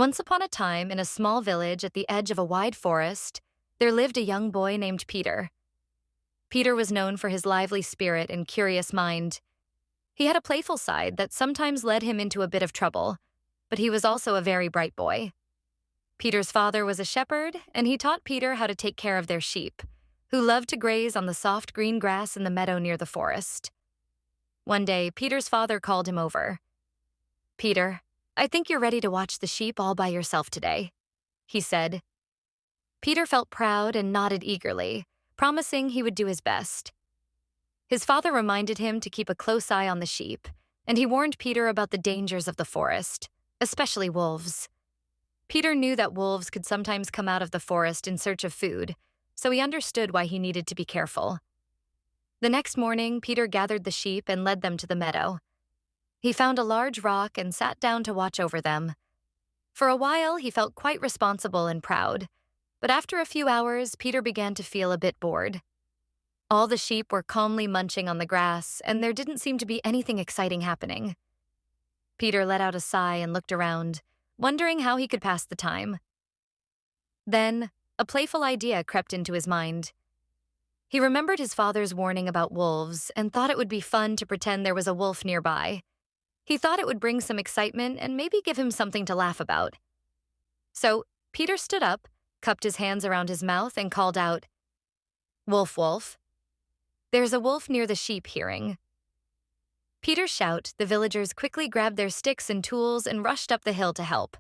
Once upon a time, in a small village at the edge of a wide forest, there lived a young boy named Peter. Peter was known for his lively spirit and curious mind. He had a playful side that sometimes led him into a bit of trouble, but he was also a very bright boy. Peter's father was a shepherd, and he taught Peter how to take care of their sheep, who loved to graze on the soft green grass in the meadow near the forest. One day, Peter's father called him over. "Peter, I think you're ready to watch the sheep all by yourself today," he said. Peter felt proud and nodded eagerly, promising he would do his best. His father reminded him to keep a close eye on the sheep, and he warned Peter about the dangers of the forest, especially wolves. Peter knew that wolves could sometimes come out of the forest in search of food, so he understood why he needed to be careful. The next morning, Peter gathered the sheep and led them to the meadow. He found a large rock and sat down to watch over them. For a while, he felt quite responsible and proud, but after a few hours, Peter began to feel a bit bored. All the sheep were calmly munching on the grass, and there didn't seem to be anything exciting happening. Peter let out a sigh and looked around, wondering how he could pass the time. Then, a playful idea crept into his mind. He remembered his father's warning about wolves and thought it would be fun to pretend there was a wolf nearby. He thought it would bring some excitement and maybe give him something to laugh about. So, Peter stood up, cupped his hands around his mouth, and called out, "Wolf, wolf." "There's a wolf near the sheep hearing." Peter's shout, the villagers quickly grabbed their sticks and tools and rushed up the hill to help.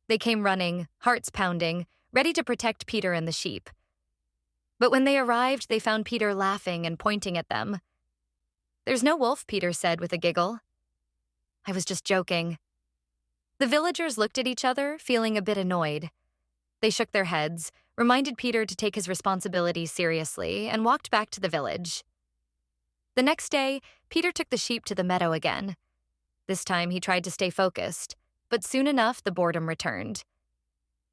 They came running, hearts pounding, ready to protect Peter and the sheep. But when they arrived, they found Peter laughing and pointing at them. "There's no wolf," Peter said with a giggle. "I was just joking." The villagers looked at each other, feeling a bit annoyed. They shook their heads, reminded Peter to take his responsibilities seriously, and walked back to the village. The next day, Peter took the sheep to the meadow again. This time he tried to stay focused, but soon enough the boredom returned.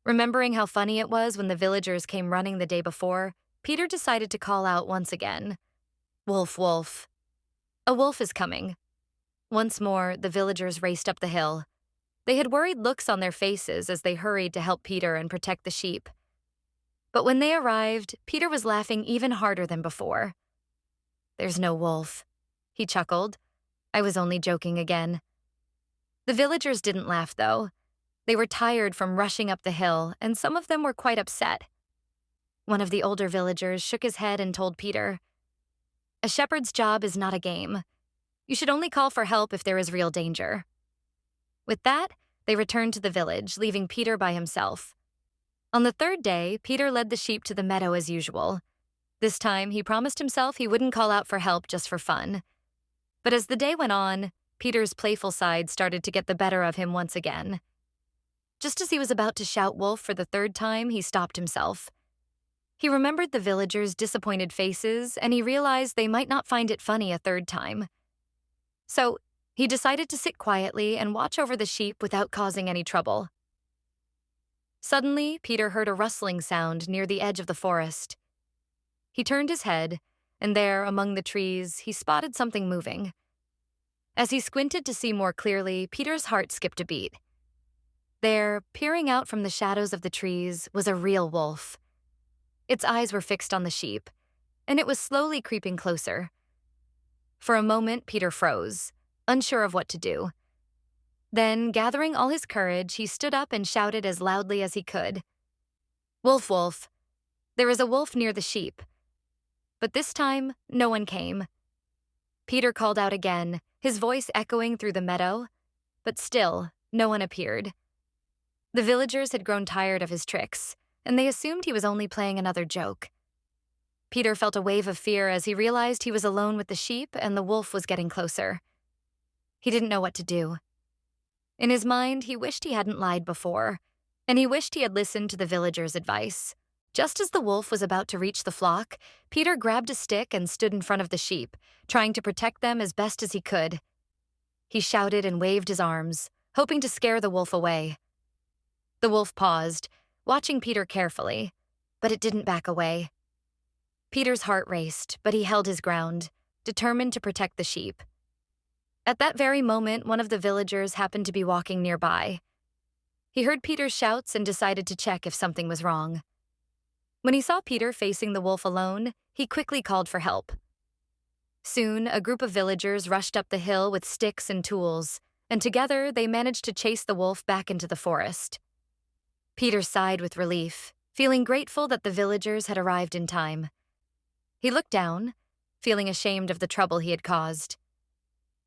Remembering how funny it was when the villagers came running the day before, Peter decided to call out once again, "Wolf, wolf." "A wolf is coming." Once more, the villagers raced up the hill. They had worried looks on their faces as they hurried to help Peter and protect the sheep. But when they arrived, Peter was laughing even harder than before. "There's no wolf," he chuckled. "I was only joking again." The villagers didn't laugh, though. They were tired from rushing up the hill, and some of them were quite upset. One of the older villagers shook his head and told Peter, "A shepherd's job is not a game. You should only call for help if there is real danger." With that, they returned to the village, leaving Peter by himself. On the third day, Peter led the sheep to the meadow as usual. This time, he promised himself he wouldn't call out for help just for fun. But as the day went on, Peter's playful side started to get the better of him once again. Just as he was about to shout wolf for the third time, he stopped himself. He remembered the villagers' disappointed faces, and he realized they might not find it funny a third time. So, he decided to sit quietly and watch over the sheep without causing any trouble. Suddenly, Peter heard a rustling sound near the edge of the forest. He turned his head, and there, among the trees, he spotted something moving. As he squinted to see more clearly, Peter's heart skipped a beat. There, peering out from the shadows of the trees, was a real wolf. Its eyes were fixed on the sheep, and it was slowly creeping closer. For a moment, Peter froze, unsure of what to do. Then, gathering all his courage, he stood up and shouted as loudly as he could, "Wolf, wolf! There is a wolf near the sheep." But this time, no one came. Peter called out again, his voice echoing through the meadow, but still, no one appeared. The villagers had grown tired of his tricks, and they assumed he was only playing another joke. Peter felt a wave of fear as he realized he was alone with the sheep and the wolf was getting closer. He didn't know what to do. In his mind, he wished he hadn't lied before, and he wished he had listened to the villagers' advice. Just as the wolf was about to reach the flock, Peter grabbed a stick and stood in front of the sheep, trying to protect them as best as he could. He shouted and waved his arms, hoping to scare the wolf away. The wolf paused, watching Peter carefully, but it didn't back away. Peter's heart raced, but he held his ground, determined to protect the sheep. At that very moment, one of the villagers happened to be walking nearby. He heard Peter's shouts and decided to check if something was wrong. When he saw Peter facing the wolf alone, he quickly called for help. Soon, a group of villagers rushed up the hill with sticks and tools, and together they managed to chase the wolf back into the forest. Peter sighed with relief, feeling grateful that the villagers had arrived in time. He looked down, feeling ashamed of the trouble he had caused.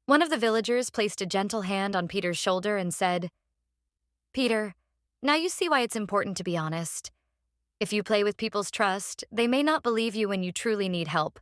One of the villagers placed a gentle hand on Peter's shoulder and said, "Peter, now you see why it's important to be honest. If you play with people's trust, they may not believe you when you truly need help.